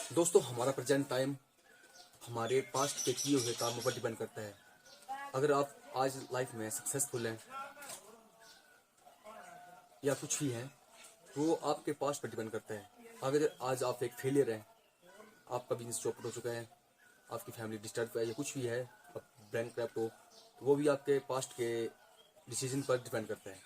दोस्तों, हमारा present time हमारे पास्ट के किए हुए कामों पर डिपेंड करता है। अगर आप आज लाइफ में सक्सेसफुल हैं या कुछ भी हैं, तो वो आपके पास्ट पर डिपेंड करता है। अगर आज आप एक फेलियर हैं, आपका बिजनेस चौपट हो चुका है, आपकी फैमिली डिस्टर्ब है या कुछ भी है, आप बैंक क्रैप्ट हो, तो वो भी आपके पास्ट के डिसीजन पर डिपेंड करता है।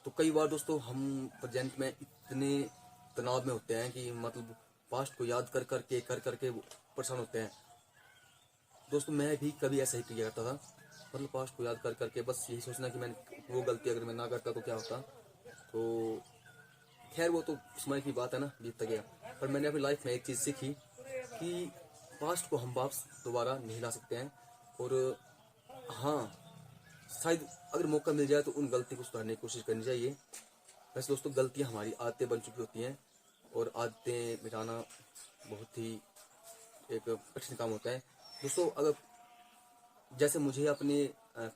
तो कई बार दोस्तों हम प्रेजेंट में इतने तनाव में होते हैं कि मतलब पास्ट को याद कर करके परेशान होते हैं। दोस्तों, मैं भी कभी ऐसा ही किया करता था, मतलब पास्ट को याद कर करके बस यही सोचना कि मैंने वो गलती अगर मैं ना करता तो क्या होता। तो खैर वो तो समय की बात है ना, बीतता गया। पर मैंने अपनी लाइफ में एक चीज़ सीखी कि पास्ट को हम वापस दोबारा नहीं ला सकते हैं। और हाँ, शायद अगर मौका मिल जाए तो उन गलती को सुधारने की कोशिश करनी चाहिए। वैसे दोस्तों, गलतियाँ हमारी आदतें बन चुकी होती हैं और आदतें मिटाना बहुत ही एक कठिन काम होता है। दोस्तों, अगर जैसे मुझे अपने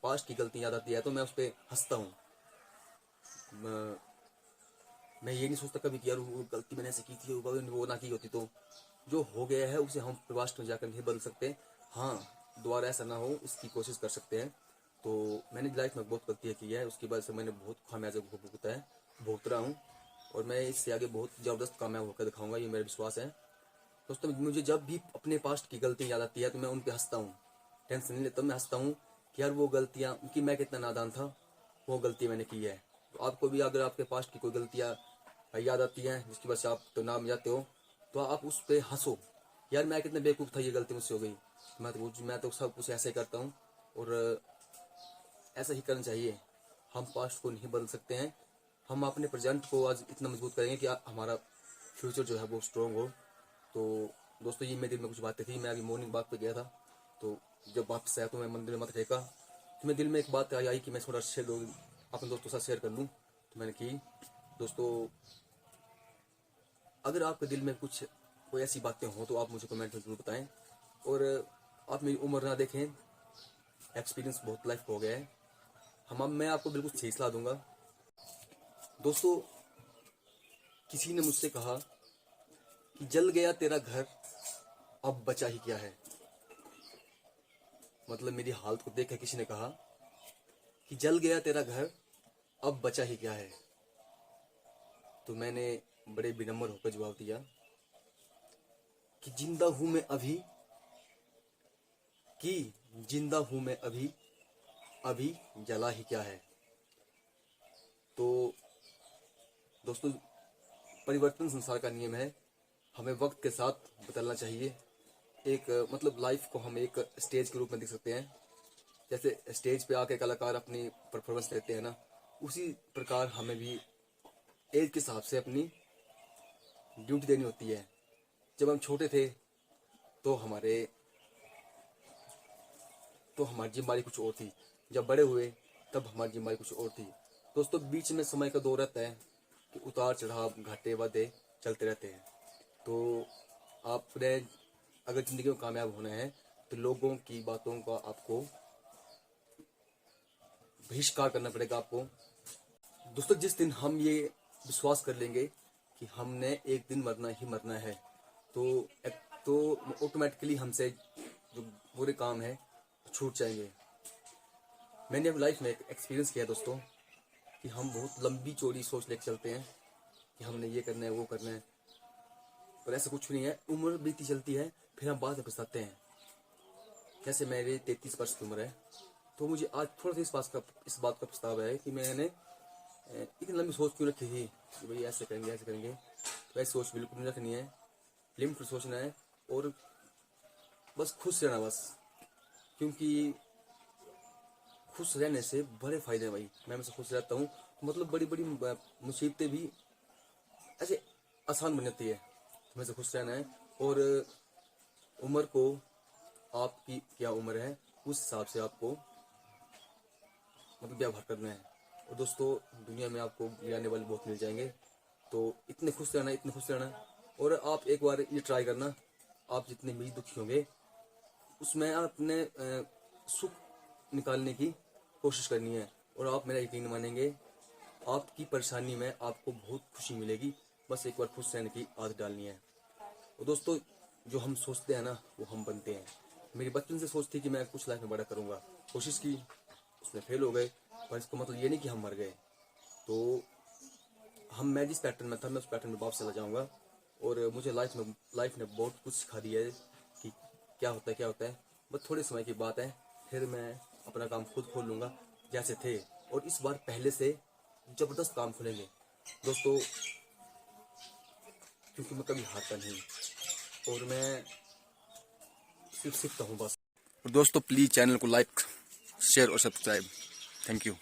पास्ट की गलती याद आती है तो मैं उस पर हंसता हूँ। मैं ये नहीं सोचता कभी कि यार वो गलती मैंने ऐसे की थी, वो ना की होती तो। जो हो गया है उसे हम पास्ट में जाकर नहीं बदल सकते। हाँ, दोबारा ऐसा ना हो इसकी कोशिश कर सकते हैं। तो मैंने लाइफ में बहुत गलतियाँ की है, उसकी वजह से मैंने बहुत खामियाजा भुगता है, भुगत रहा हूँ। और मैं इससे आगे बहुत ज़बरदस्त कामयाब होकर दिखाऊंगा, ये मेरा विश्वास है। दोस्तों, मुझे जब भी अपने पास्ट की गलती याद आती है तो मैं उन पर हंसता हूँ, टेंशन नहीं लेता। मैं हंसता हूँ कि यार वो गलतियाँ कि मैं कितना नादान था, वो गलती मैंने की है। तो आपको भी अगर आपके पास्ट की कोई गलतियाँ याद आती हैं जिसकी वजह से आप तो नाम जाते हो, तो आप उस पर हंसो, यार मैं कितना बेवकूफ़ था, ये गलती मुझसे हो गई। मैं तो सब कुछ ऐसे ही करता हूँ और ऐसा ही करना चाहिए। हम पास्ट को नहीं बदल सकते हैं, हम अपने प्रेजेंट को आज इतना मजबूत करेंगे कि हमारा फ्यूचर जो है वो स्ट्रॉन्ग हो। तो दोस्तों, ये मेरे दिल में कुछ बातें थी। मैं अभी मॉर्निंग वॉक पे गया था, तो जब वापस आया तो मैं मंदिर में मत टेका, तो मेरे दिल में एक बात आई कि मैं थोड़ा शेयर लोग अपने दोस्तों के साथ शेयर कर लूँ, तो मैंने की। दोस्तों, अगर आपके दिल में कुछ कोई ऐसी बातें हों तो आप मुझे कमेंट में जरूर बताएं। और आप मेरी उम्र ना देखें, एक्सपीरियंस बहुत लाइफ हो गया है। मैं आपको बिल्कुल सही सलाह दूंगा। दोस्तों, किसी ने मुझसे कहा कि जल गया तेरा घर, अब बचा ही क्या है। मतलब मेरी हालत को देख कर किसी ने कहा कि जल गया तेरा घर, अब बचा ही क्या है। तो मैंने बड़े विनम्र होकर जवाब दिया कि जिंदा हूं मैं अभी, कि जिंदा हूं मैं अभी, अभी जला ही क्या है। तो दोस्तों, परिवर्तन संसार का नियम है, हमें वक्त के साथ बदलना चाहिए। एक मतलब लाइफ को हम एक स्टेज के रूप में देख सकते हैं। जैसे स्टेज पे आके कलाकार अपनी परफॉर्मेंस देते हैं ना, उसी प्रकार हमें भी एज के हिसाब से अपनी ड्यूटी देनी होती है। जब हम छोटे थे तो हमारी जिम्मेदारी कुछ और थी, जब बड़े हुए तब हमारी जिम्मेदारी कुछ और थी। दोस्तों, बीच में समय का दौर रहता है कि उतार चढ़ाव, घाटे वादे चलते रहते हैं। तो आपने अगर ज़िंदगी में कामयाब होना है तो लोगों की बातों का आपको बहिष्कार करना पड़ेगा आपको। दोस्तों, जिस दिन हम ये विश्वास कर लेंगे कि हमने एक दिन मरना ही मरना है, तो तो ऑटोमेटिकली हमसे जो बुरे काम है छूट जाएंगे। मैंने अपनी लाइफ में एक एक्सपीरियंस किया दोस्तों कि हम बहुत लंबी चौड़ी सोच लेकर चलते हैं कि हमने ये करना है, वो करना है, पर ऐसा कुछ नहीं है। उम्र बीती चलती है, फिर हम बाद में पछताते हैं। जैसे मेरी 33 वर्ष की उम्र है, तो मुझे आज थोड़ा सा इस बात का पछतावा है कि मैंने इतनी लंबी सोच क्यों रखी थी कि भाई ऐसे करेंगे ऐसे करेंगे। तो ऐसी सोच बिल्कुल नहीं रखनी है, लिमिट पर सोचना है और बस खुश रहना बस। क्योंकि खुश रहने से बड़े फायदे हैं भाई। मैं हमेशा खुश रहता हूँ, मतलब बड़ी बड़ी मुसीबतें भी ऐसे आसान बन जाती है। हमेशा खुश रहना है। और उम्र को, आपकी क्या उम्र है उस हिसाब से आपको मतलब व्यवहार करना है। और दोस्तों, दुनिया में आपको गिराने वाले बहुत मिल जाएंगे, तो इतने खुश रहना, इतने खुश रहना। और आप एक बार ये ट्राई करना, आप जितने भी दुखी होंगे उसमें अपने सुख निकालने की कोशिश करनी है। और आप मेरा यकीन मानेंगे, आपकी परेशानी में आपको बहुत खुशी मिलेगी। बस एक बार खुश रहने की आदत डालनी है। और दोस्तों, जो हम सोचते हैं ना वो हम बनते हैं। मेरी बचपन से सोच थी कि मैं कुछ लाइफ में बड़ा करूँगा, कोशिश की, उसमें फेल हो गए, पर इसका मतलब ये नहीं कि हम मर गए। तो मैं जिस पैटर्न में था मैं उस पैटर्न में वापस चला जाऊँगा। और मुझे लाइफ ने बहुत कुछ सिखा दिया है कि क्या होता है क्या होता है। बस थोड़े समय की बात है, फिर मैं अपना काम खुद खोल लूँगा जैसे थे, और इस बार पहले से ज़बरदस्त काम खुलेंगे दोस्तों, क्योंकि मैं कभी हारता नहीं और मैं सिर्फ सीखता हूँ बस। दोस्तों प्लीज़ चैनल को लाइक, शेयर और सब्सक्राइब। Thank you.